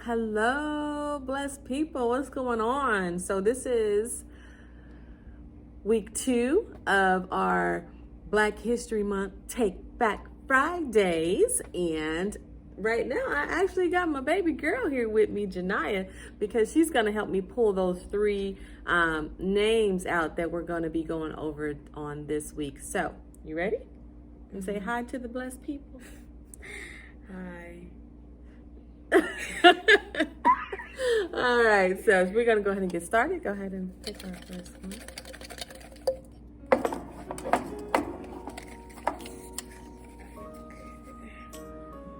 Hello, blessed people. What's going on? So this is week 2 of our Black History Month Take Back Fridays. And right now I actually got my baby girl here with me, Janiyah, because she's going to help me pull those 3 names out that we're going to be going over on this week. So, you ready? And say hi to the blessed people. Hi. All right, so we're going to go ahead and get started. Go ahead and pick our first one.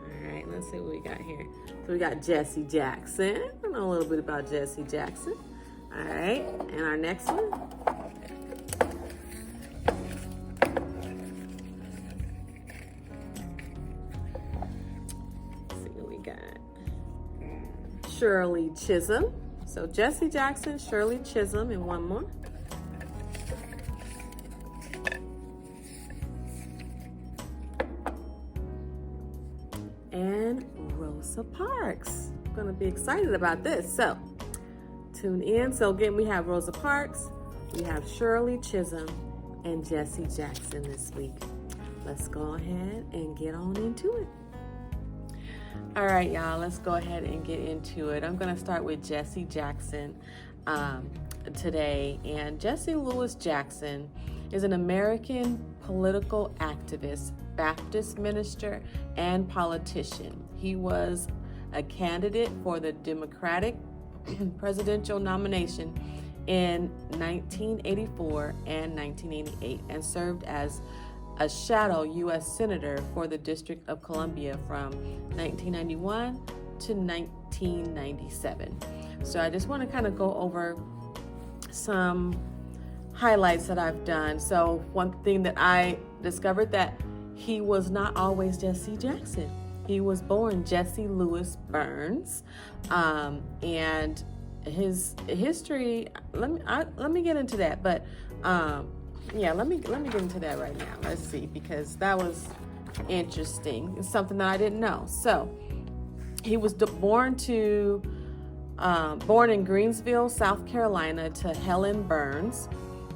All right, let's see what we got here. So we got Jesse Jackson. I know a little bit about Jesse Jackson. All right, and our next one. Shirley Chisholm. So Jesse Jackson, Shirley Chisholm, and one more. And Rosa Parks. I'm gonna be excited about this. So tune in. So again, we have Rosa Parks, we have Shirley Chisholm, and Jesse Jackson this week. Let's go ahead and get on into it. All right, y'all, let's go ahead and get into it. I'm going to start with Jesse Jackson today. And Jesse Louis Jackson is an American political activist, Baptist minister, and politician. He was a candidate for the Democratic presidential nomination in 1984 and 1988 and served as a shadow U.S. Senator for the District of Columbia from 1991 to 1997. So I just want to kind of go over some highlights that I've done. So one thing that I discovered, that he was not always Jesse Jackson. He was born Jesse Louis Burns, and his history. Let me get into that, but. Yeah, let me get into that right now. Let's see, because that was interesting. It's something that I didn't know. So he was born in Greensville, South Carolina, to Helen Burns,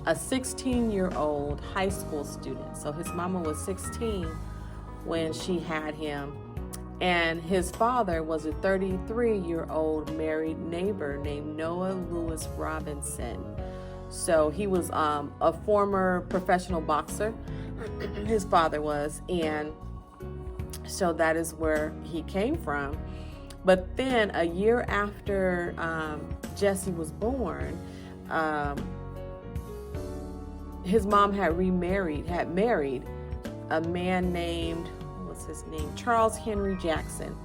a 16-year-old high school student. So his mama was 16 when she had him, and his father was a 33-year-old married neighbor named Noah Lewis Robinson. So he was a former professional boxer, his father was, and so that is where he came from. But then a year after Jesse was born, his mom had married a man named, what's his name? Charles Henry Jackson.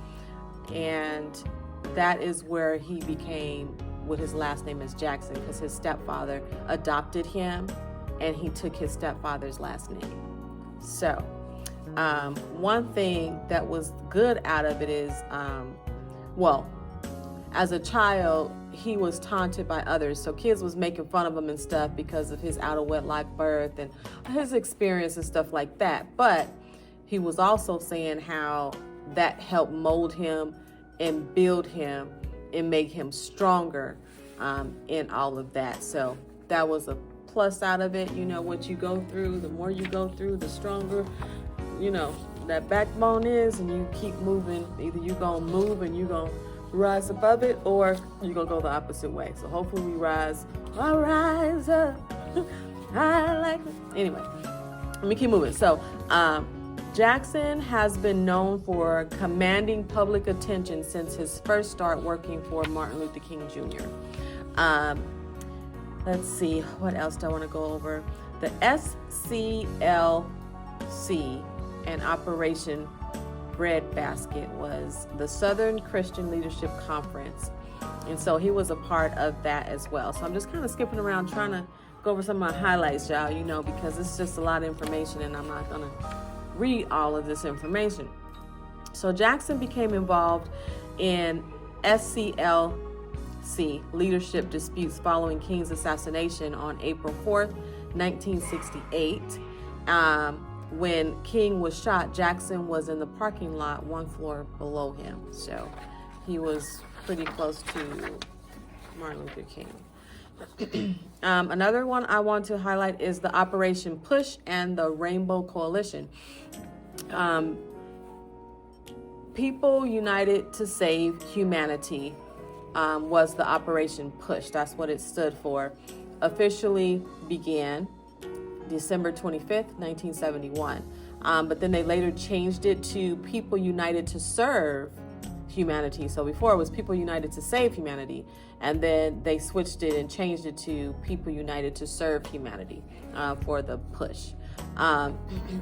And that is where he became what his last name is Jackson, because his stepfather adopted him and he took his stepfather's last name. So one thing that was good out of it is, as a child, he was taunted by others. So kids was making fun of him and stuff because of his out of wedlock birth and his experience and stuff like that. But he was also saying how that helped mold him and build him and make him stronger in all of that. So that was a plus out of it. You know, what you go through, the more you go through, the stronger, that backbone is, and you keep moving. Either you're going to move and you're going to rise above it, or you're going to go the opposite way. So hopefully we rise. I rise up. I like it. Anyway, let me keep moving. So, Jackson has been known for commanding public attention since his first start working for Martin Luther King Jr. Let's see, what else do I want to go over? The SCLC and Operation Breadbasket was the Southern Christian Leadership Conference. And so he was a part of that as well. So I'm just kind of skipping around trying to go over some of my highlights, y'all, because it's just a lot of information and I'm not going to read all of this information. So Jackson became involved in SCLC leadership disputes following King's assassination on April 4th, 1968. When King was shot, Jackson was in the parking lot 1 floor below him. So he was pretty close to Martin Luther King. Another one I want to highlight is the Operation Push and the Rainbow Coalition. People United to Save Humanity was the Operation Push. That's what it stood for. Officially began December 25th, 1971. But then they later changed it to People United to Serve Humanity. So before it was People United to Save Humanity, and then they switched it and changed it to People United to Serve Humanity for the push.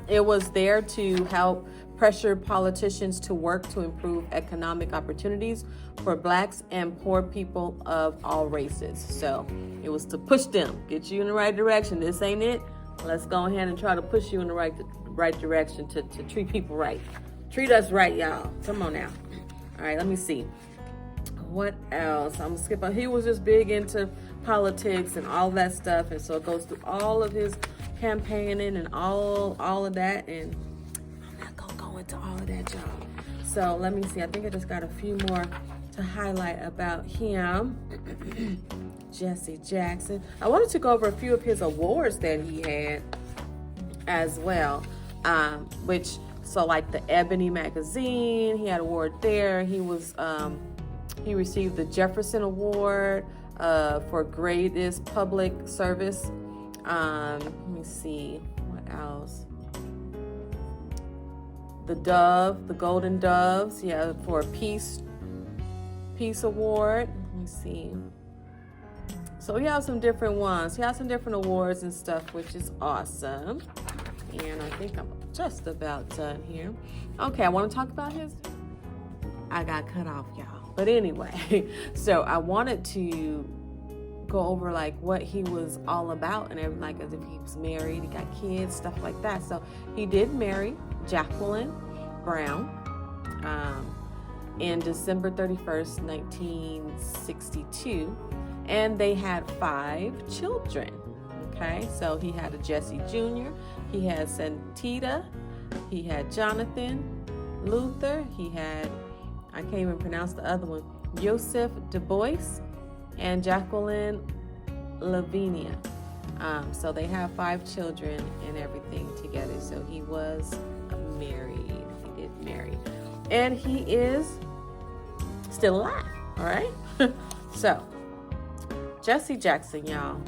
It was there to help pressure politicians to work to improve economic opportunities for Blacks and poor people of all races. So it was to push them, get you in the right direction. This ain't it. Let's go ahead and try to push you in the right direction to treat people right. Treat us right, y'all. Come on now. All right, let me see. What else? I'm gonna skip on. He was just big into politics and all that stuff, and so it goes through all of his campaigning and all of that, and I'm not gonna go into all of that, y'all. So let me see. I think I just got a few more to highlight about him. Jesse Jackson. I wanted to go over a few of his awards that he had as well, so like the Ebony magazine, he had an award there. He received the Jefferson Award for greatest public service. Let me see, what else? The Golden Doves, yeah, for a Peace Award. Let me see. So he has some different ones. He has some different awards and stuff, which is awesome. And I think I'm just about done here. Okay, I want to talk about I got cut off, y'all. But anyway, so I wanted to go over like what he was all about and everything, like as if he was married, he got kids, stuff like that. So he did marry Jacqueline Brown in December 31st, 1962. And they had 5 children. Okay, so he had a Jesse Jr., he had Santita, he had Jonathan Luther, he had, I can't even pronounce the other one, Joseph Du Bois, and Jacqueline Lavinia. So they have 5 children and everything together. So he was married. He did marry. And he is still alive. All right. So Jesse Jackson, y'all,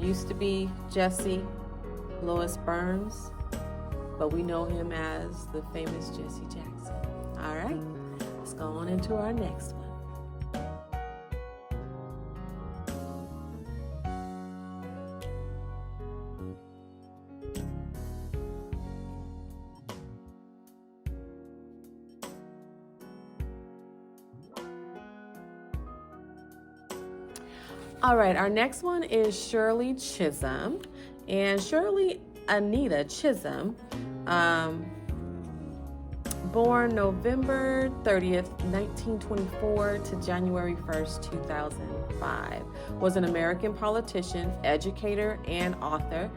used to be Jesse Louis Burns, but we know him as the famous Jesse Jackson. All right. Let's go on into our next one. All right, our next one is Shirley Chisholm. And Shirley Anita Chisholm, born November 30th, 1924 to January 1st, 2005, was an American politician, educator, and author.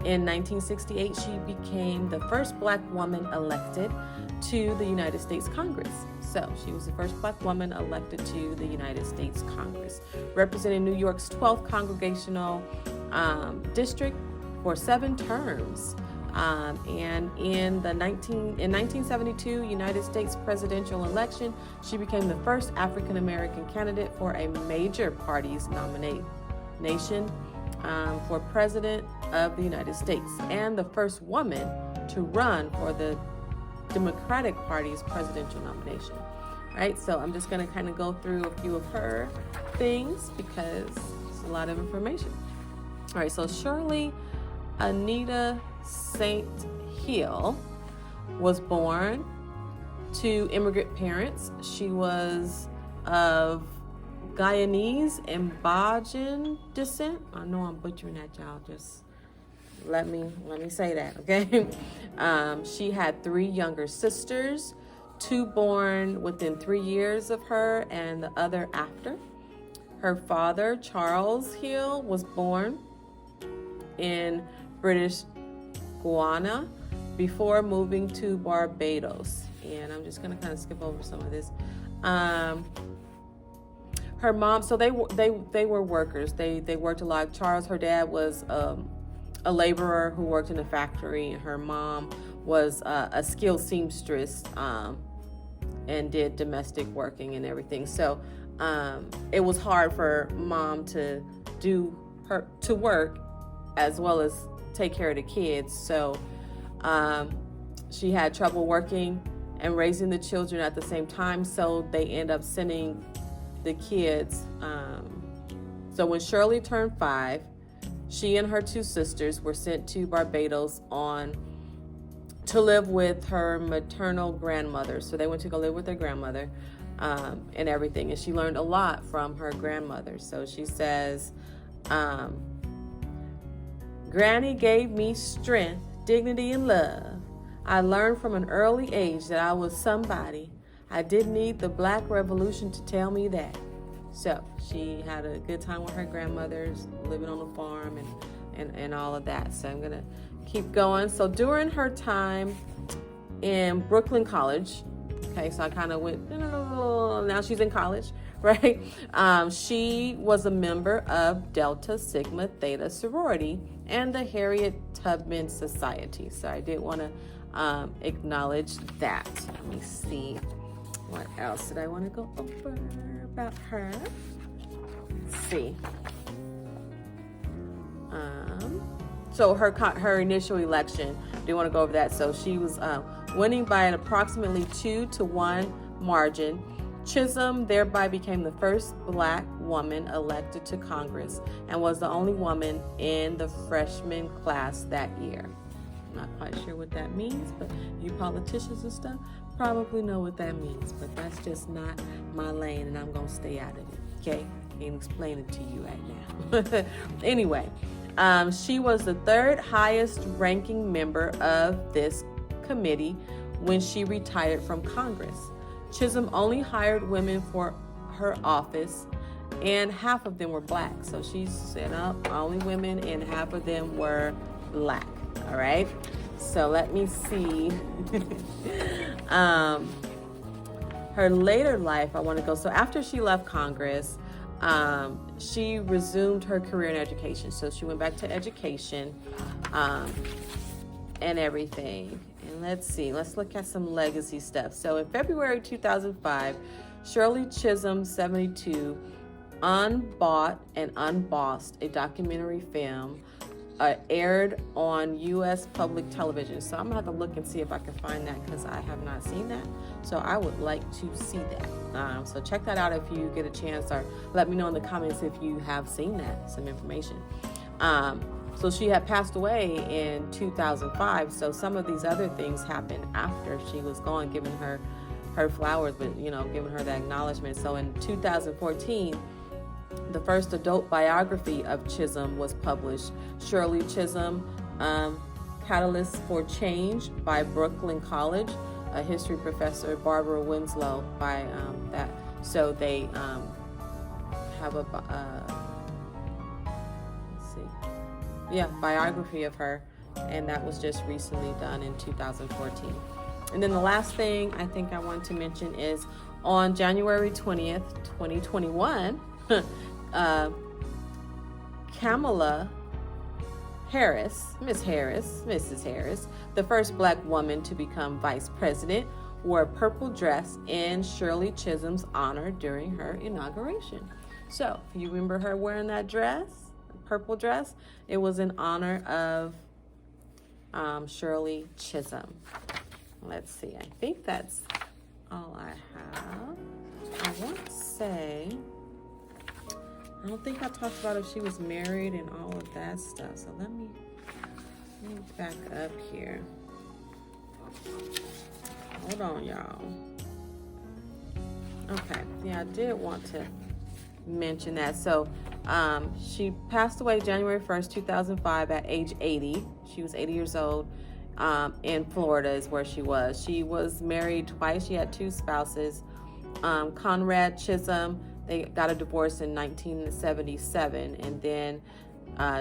In 1968, she became the first Black woman elected to the United States Congress. So she was the first Black woman elected to the United States Congress, representing New York's 12th congressional district for 7 terms. And in 1972 United States presidential election, she became the first African American candidate for a major party's nomination for president of the United States, and the first woman to run for the Democratic Party's presidential nomination. Right, so I'm just going to kind of go through a few of her things because it's a lot of information. All right, so Shirley Anita St. Hill was born to immigrant parents. She was of Guyanese and Bajan descent. I know I'm butchering that, y'all. Just let me say that, okay? She had 3 younger sisters, 2 born within 3 years of her and the other after. Her father, Charles Hill, was born in British Guiana before moving to Barbados. And I'm just going to kind of skip over some of this. Her mom, so they were workers. They worked a lot. Charles, her dad, was a laborer who worked in a factory, and her mom was a skilled seamstress and did domestic working and everything. So it was hard for mom to work as well as take care of the kids. So she had trouble working and raising the children at the same time. So they end up sending the kids. So when Shirley turned 5, she and her 2 sisters were sent to Barbados to live with her maternal grandmother. So they went to go live with their grandmother and everything. And she learned a lot from her grandmother. So she says, Granny gave me strength, dignity, and love. I learned from an early age that I was somebody. I didn't need the Black Revolution to tell me that. So she had a good time with her grandmothers, living on the farm and all of that. So I'm going to keep going. So during her time in Brooklyn College, okay, so I kind of went, now she's in college, right? She was a member of Delta Sigma Theta sorority and the Harriet Tubman Society. So I did want to acknowledge that. Let me see. What else did I want to go over about her? Let's see. So her initial election, I do want to go over that. So she was winning by an approximately 2-1 margin. Chisholm thereby became the first Black woman elected to Congress and was the only woman in the freshman class that year. I'm not quite sure what that means, but you politicians and stuff probably know what that means, but that's just not my lane, and I'm going to stay out of it, okay? I can explain it to you right now. Anyway, she was the 3rd highest ranking member of this committee when she retired from Congress. Chisholm only hired women for her office, and half of them were Black. So she set up only women, and half of them were Black. All right. So let me see. Her later life, I want to go. So after she left Congress, she resumed her career in education. So she went back to education and everything. And let's see. Let's look at some legacy stuff. So in February 2005, Shirley Chisholm, 72, unbought and unbossed a documentary film aired on U.S. public television. So I'm gonna have to look and see if I can find that, because I have not seen that. So I would like to see that. So check that out if you get a chance, or let me know in the comments if you have seen that, some information. So she had passed away in 2005. So some of these other things happened after she was gone, giving her flowers, but giving her that acknowledgement. So in 2014, the first adult biography of Chisholm was published, Shirley Chisholm, Catalyst for Change by Brooklyn College, a history professor, Barbara Winslow, by that. So they have a biography of her, and that was just recently done in 2014. And then the last thing I think I want to mention is on January 20th, 2021, Kamala Harris, Mrs. Harris, the first Black woman to become vice president, wore a purple dress in Shirley Chisholm's honor during her inauguration. So, if you remember her wearing that dress, purple dress, it was in honor of Shirley Chisholm. Let's see, I think that's all I have. I want to say, I don't think I talked about if she was married and all of that stuff. So let me back up here. Hold on, y'all. Okay, yeah, I did want to mention that. So she passed away January 1st, 2005 at age 80. She was 80 years old. In Florida is where she was. She was married twice. She had 2 spouses. Conrad Chisholm, they got a divorce in 1977, and then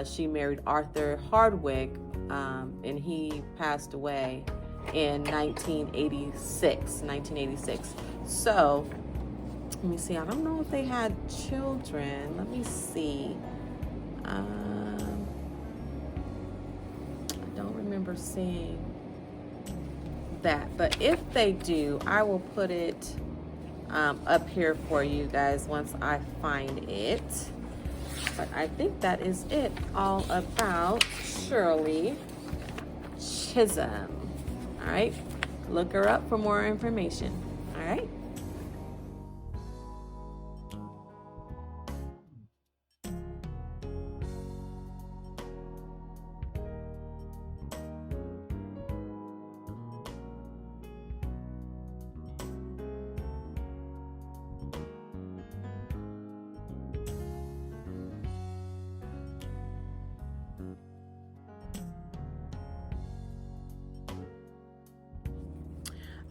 she married Arthur Hardwick, and he passed away in 1986. So let me see. I don't know if they had children. Let me see. I don't remember seeing that. But if they do, I will put it up here for you guys once I find it. But I think that is it all about Shirley Chisholm. All right. Look her up for more information. All right.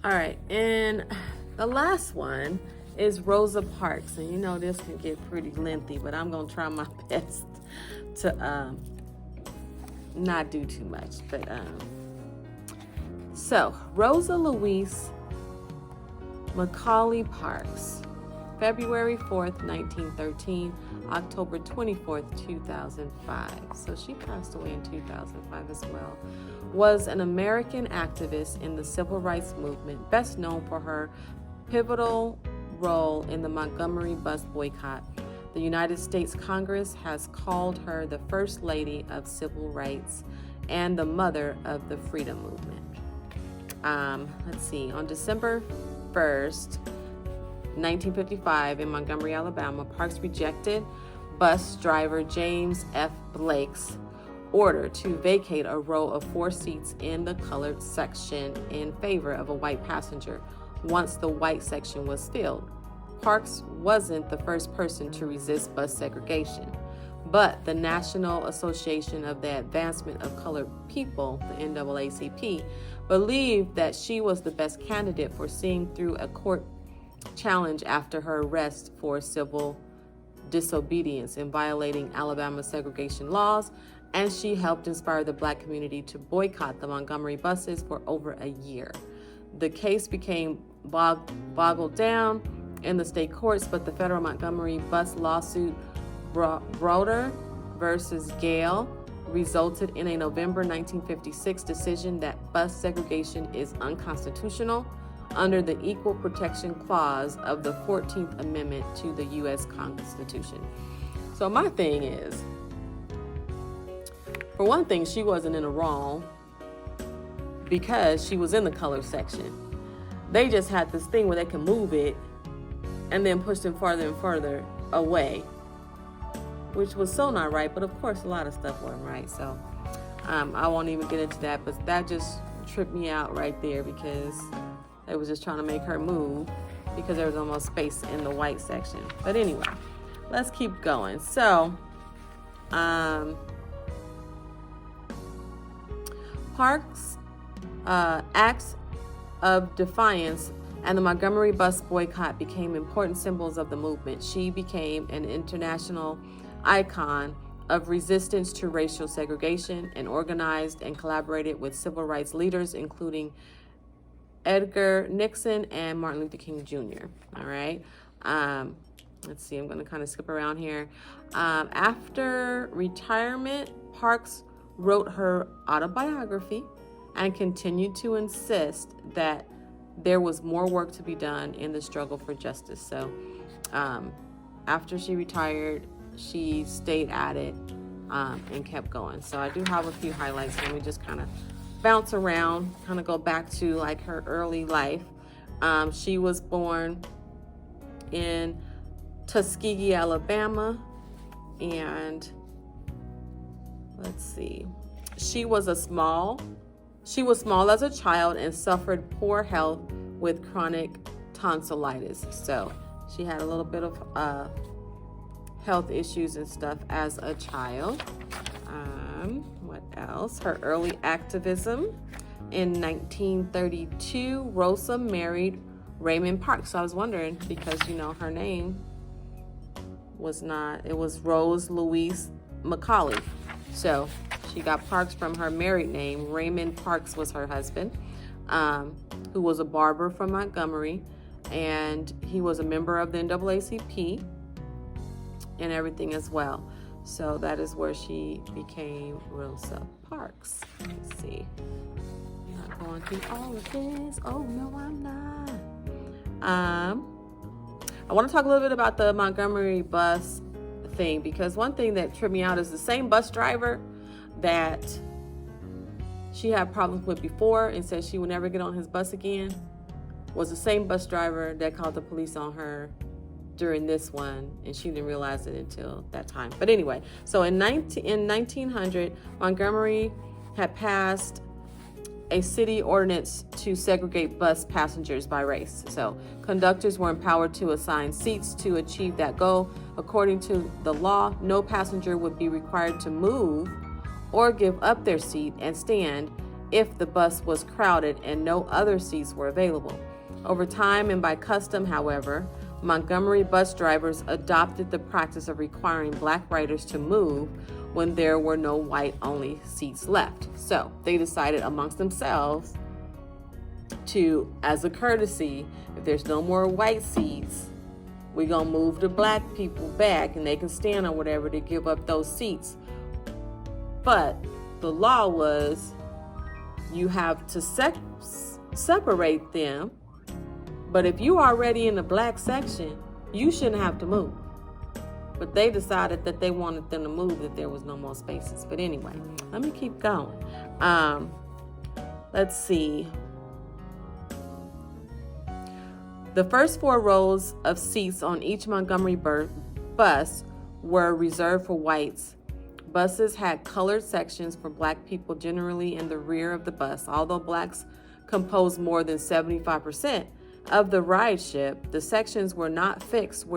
All right, and the last one is Rosa Parks, and you know this can get pretty lengthy, but I'm gonna try my best to not do too much. But so Rosa Louise Macaulay Parks, February 4th, 1913, October 24th, 2005. So she passed away in 2005 as well. Was an American activist in the civil rights movement, best known for her pivotal role in the Montgomery bus boycott. The United States Congress has called her the First Lady of Civil Rights and the mother of the freedom movement. Let's see, on December 1st, 1955, in Montgomery, Alabama, Parks rejected bus driver James F. Blake's order to vacate a row of 4 seats in the colored section in favor of a white passenger once the white section was filled. Parks wasn't the first person to resist bus segregation, but the National Association of the Advancement of Colored People, the NAACP, believed that she was the best candidate for seeing through a court challenge after her arrest for civil disobedience in violating Alabama segregation laws, and she helped inspire the Black community to boycott the Montgomery buses for over a year. The case became boggled down in the state courts, but the federal Montgomery bus lawsuit, Broder versus Gale, resulted in a November 1956 decision that bus segregation is unconstitutional under the Equal Protection Clause of the 14th Amendment to the U.S. Constitution. So my thing is, for one thing, she wasn't in the wrong because she was in the color section. They just had this thing where they can move it and then push them farther and further away, which was so not right. But of course, a lot of stuff wasn't right. So I won't even get into that. But that just tripped me out right there because they was just trying to make her move because there was almost space in the white section. But anyway, let's keep going. So, Parks' acts of defiance and the Montgomery bus boycott became important symbols of the movement. She became an international icon of resistance to racial segregation and organized and collaborated with civil rights leaders, including Edgar Nixon and Martin Luther King Jr. All right. Let's see. I'm going to kind of skip around here. After retirement, Parks wrote her autobiography and continued to insist that there was more work to be done in the struggle for justice. So after she retired, she stayed at it and kept going. So I do have a few highlights. Let me just kind of bounce around, kind of go back to like her early life. She was born in Tuskegee, Alabama, and let's see. She was small as a child and suffered poor health with chronic tonsillitis. So she had a little bit of health issues and stuff as a child. What else? Her early activism. In 1932, Rosa married Raymond Parks. So I was wondering, because, you know, her name was not, it was Rose Louise Macaulay. So she got Parks from her married name. Raymond Parks was her husband, who was a barber from Montgomery. and he was a member of the NAACP and everything as well. So that is where she became Rosa Parks. Let's see. I'm not going through all of this. Oh, no, I'm not. I want to talk a little bit about the Montgomery bus thing, because one thing that tripped me out is the same bus driver that she had problems with before and said she would never get on his bus again was the same bus driver that called the police on her during this one, and she didn't realize it until that time. But anyway, so in 1900, Montgomery had passed a city ordinance to segregate bus passengers by race. So conductors were empowered to assign seats to achieve that goal. According to the law, no passenger would be required to move or give up their seat and stand if the bus was crowded and no other seats were available. Over time and by custom, however, Montgomery bus drivers adopted the practice of requiring black riders to move when there were no white-only seats left. So they decided amongst themselves to, as a courtesy, if there's no more white seats, we're going to move the black people back and they can stand or whatever to give up those seats. But the law was you have to separate them. But if you are already in the black section, you shouldn't have to move. But they decided that they wanted them to move if there was no more spaces. But anyway, let me keep going. Let's see. The first 4 rows of seats on each Montgomery bus were reserved for whites. Buses had colored sections for black people, generally in the rear of the bus. Although blacks composed more than 75% of the rideship, the sections were not fixed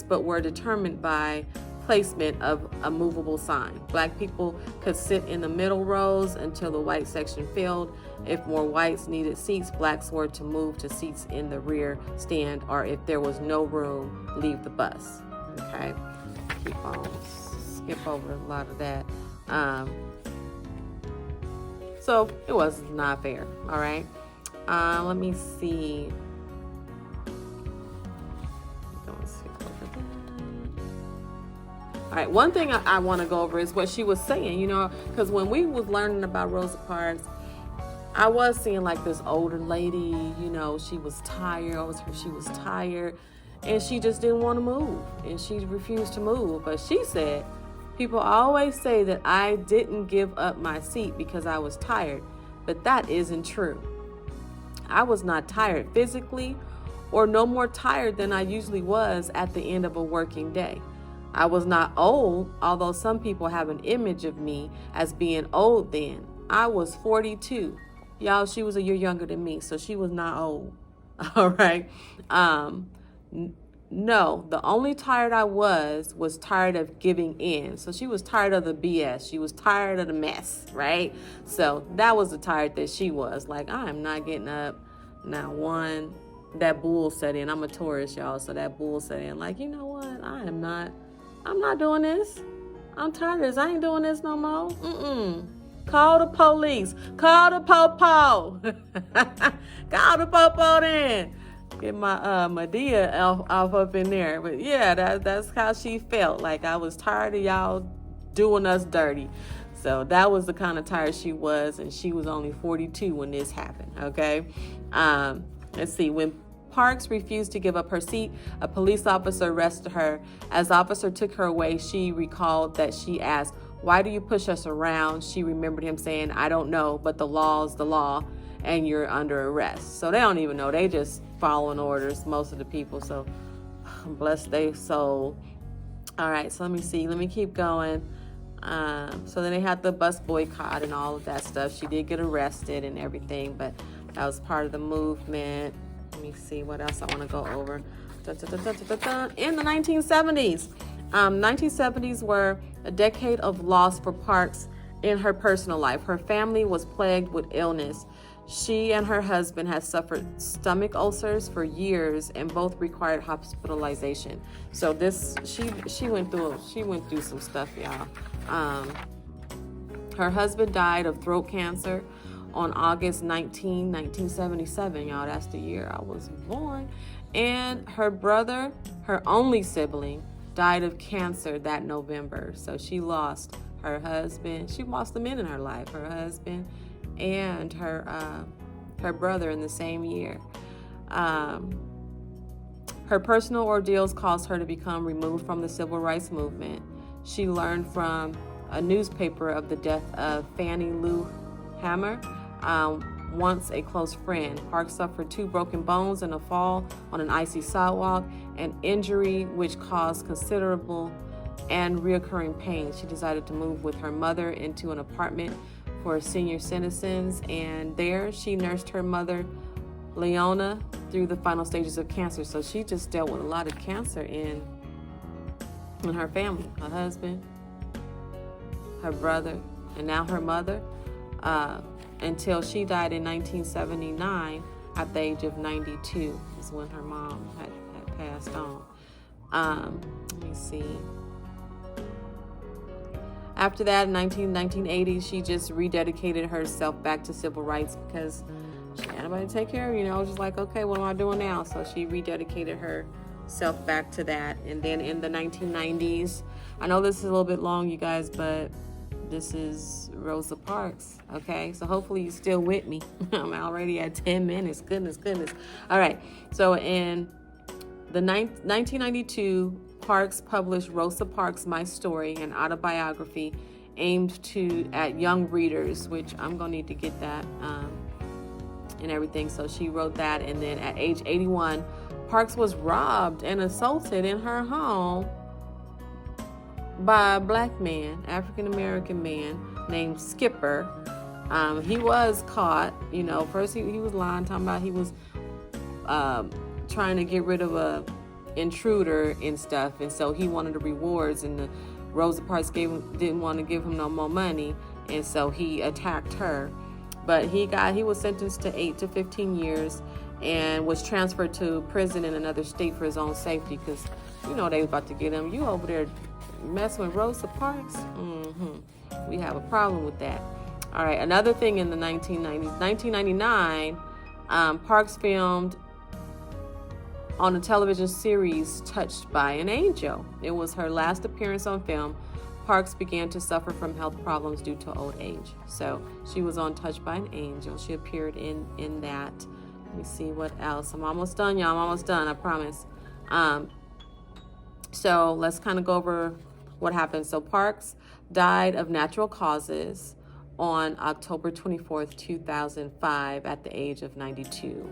but were determined by placement of a movable sign. Black people could sit in the middle rows until the white section filled. If more whites needed seats, blacks were to move to seats in the rear stand, or if there was no room, leave the bus. Okay, keep on, skip over a lot of that. So it was not fair. All right, let me see. All right, one thing I want to go over is what she was saying, because when we was learning about Rosa Parks, I was seeing like this older lady, she was tired. She was tired and she just didn't want to move and she refused to move. But she said, people always say that I didn't give up my seat because I was tired, but that isn't true. I was not tired physically or no more tired than I usually was at the end of a working day. I was not old, although some people have an image of me as being old then. I was 42. Y'all, she was a year younger than me, so she was not old. All right. No, the only tired I was tired of giving in. So she was tired of the BS. She was tired of the mess, right? So that was the tired that she was. Like, I am not getting up. Now, one, that bull set in. I'm a Taurus, y'all, so that bull set in. Like, you know what? I'm not doing this. I'm tired of this. I ain't doing this no more. Call the police. Call the po-po. Call the po-po then. Get my Medea off up in there. But yeah, that's how she felt. Like, I was tired of y'all doing us dirty. So that was the kind of tired she was, and she was only 42 when this happened, okay? Let's see. When Parks refused to give up her seat, a police officer arrested her. As the officer took her away, she recalled that she asked, "Why do you push us around?" She remembered him saying, "I don't know, but the law is the law, and you're under arrest." So they don't even know. They just following orders, most of the people. So bless their soul. All right, so let me see. Let me keep going. So then they had the bus boycott and all of that stuff. She did get arrested and everything, but that was part of the movement. Let me see what else I want to go over. In the 1970s. 1970s were a decade of loss for Parks in her personal life. Her family was plagued with illness. She and her husband had suffered stomach ulcers for years and both required hospitalization. So she went through some stuff, y'all. Her husband died of throat cancer on August 19, 1977. Y'all, that's the year I was born. And her brother, her only sibling, died of cancer that November. So she lost her husband. She lost the men in her life, her husband and her brother in the same year. Her personal ordeals caused her to become removed from the civil rights movement. She learned from a newspaper of the death of Fannie Lou Hamer, once a close friend. Parks suffered 2 broken bones in a fall on an icy sidewalk, an injury which caused considerable and reoccurring pain. She decided to move with her mother into an apartment for senior citizens, and there she nursed her mother, Leona, through the final stages of cancer. So she just dealt with a lot of cancer in her family, her husband, her brother, and now her mother, until she died in 1979 at the age of 92 is when her mom had passed on. Let me see. After that, in 1980, she just rededicated herself back to civil rights because she had nobody to take care of, just like, okay, what am I doing now? So she rededicated herself back to that. And then in the 1990s, I know this is a little bit long, you guys, but this is Rosa Parks, okay? So hopefully you're still with me. I'm already at 10 minutes. Goodness. All right. So in the 1992, Parks published Rosa Parks' My Story, an autobiography aimed at young readers, which I'm going to need to get that and everything. So she wrote that, and then at age 81, Parks was robbed and assaulted in her home by a black man, African-American man named Skipper. He was caught, first he was lying, talking about he was trying to get rid of a intruder and stuff, and so he wanted the rewards, and the Rosa Parks didn't want to give him no more money, and so he attacked her. But he was sentenced to 8 to 15 years and was transferred to prison in another state for his own safety, because they was about to get him. You over there messing with Rosa Parks? We have a problem with that. All right, another thing in the 1990s, 1999, Parks filmed on a television series Touched by an Angel. It was her last appearance on film. Parks began to suffer from health problems due to old age. So she was on Touched by an Angel. She appeared in that. Let me see what else. I'm almost done, y'all. I'm almost done, I promise. So let's kind of go over what happened. So Parks died of natural causes on October 24th, 2005 at the age of 92.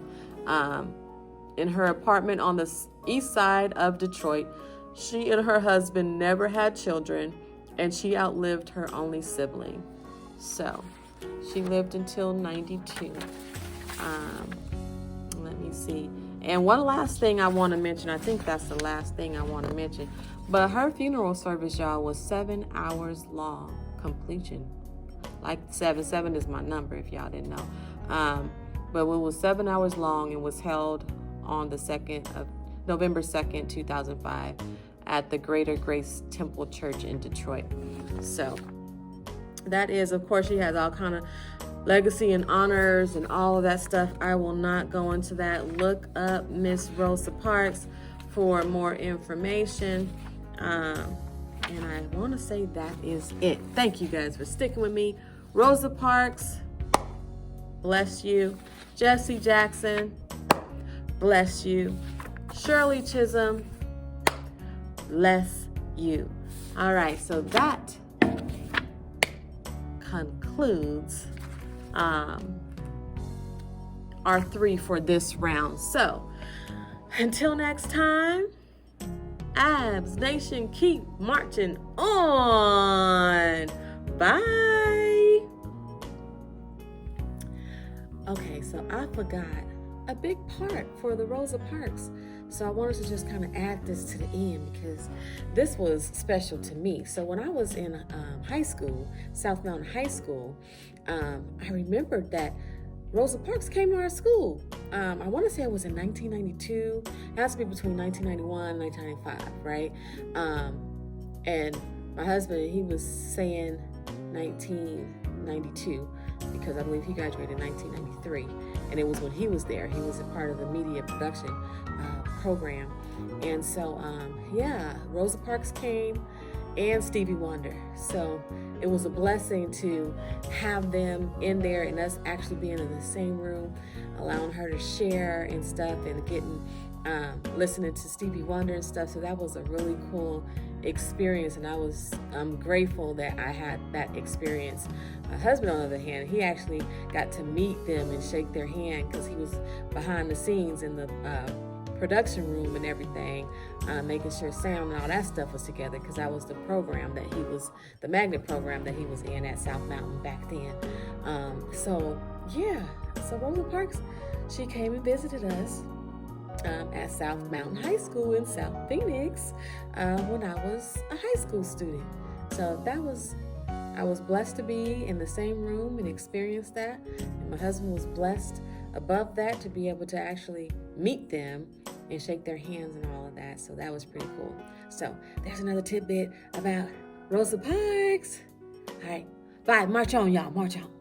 In her apartment on the east side of Detroit, she and her husband never had children, and she outlived her only sibling. So she lived until 92. Let me see. And one last thing I want to mention, I think that's the last thing I want to mention, but her funeral service, y'all, was 7 hours long. Completion. Like 7 is my number, if y'all didn't know. But it was 7 hours long and was held on the November 2nd, 2005 at the Greater Grace Temple Church in Detroit. So that is, of course, she has all kind of legacy and honors and all of that stuff. I will not go into that. Look up Miss Rosa Parks for more information. And I want to say that is it. Thank you guys for sticking with me. Rosa Parks, bless you. Jesse Jackson, bless you. Shirley Chisholm, bless you. All right, so that concludes our 3 for this round. So until next time, Abs Nation, keep marching on. Bye. Okay, so I forgot a big part for the Rosa Parks. So I wanted to just kind of add this to the end because this was special to me. So when I was in high school, South Mountain High School, I remembered that Rosa Parks came to our school. I want to say it was in 1992. It has to be between 1991 and 1995, right? And my husband, he was saying 1992. because I believe he graduated in 1993, and it was when he was there. He was a part of the media production program. And so, Rosa Parks came and Stevie Wonder. So it was a blessing to have them in there and us actually being in the same room, allowing her to share and stuff, and getting listening to Stevie Wonder and stuff. So that was a really cool experience, and I'm grateful that I had that experience. My husband, on the other hand, he actually got to meet them and shake their hand because he was behind the scenes in the production room and everything, making sure sound and all that stuff was together, because that was the program that he was, the magnet program that he was in at South Mountain back then. So Rosa Parks, she came and visited us at South Mountain High School in South Phoenix when I was a high school student. So I was blessed to be in the same room and experience that. And my husband was blessed above that to be able to actually meet them and shake their hands and all of that. So that was pretty cool. So there's another tidbit about Rosa Parks. All right, bye. March on, y'all. March on.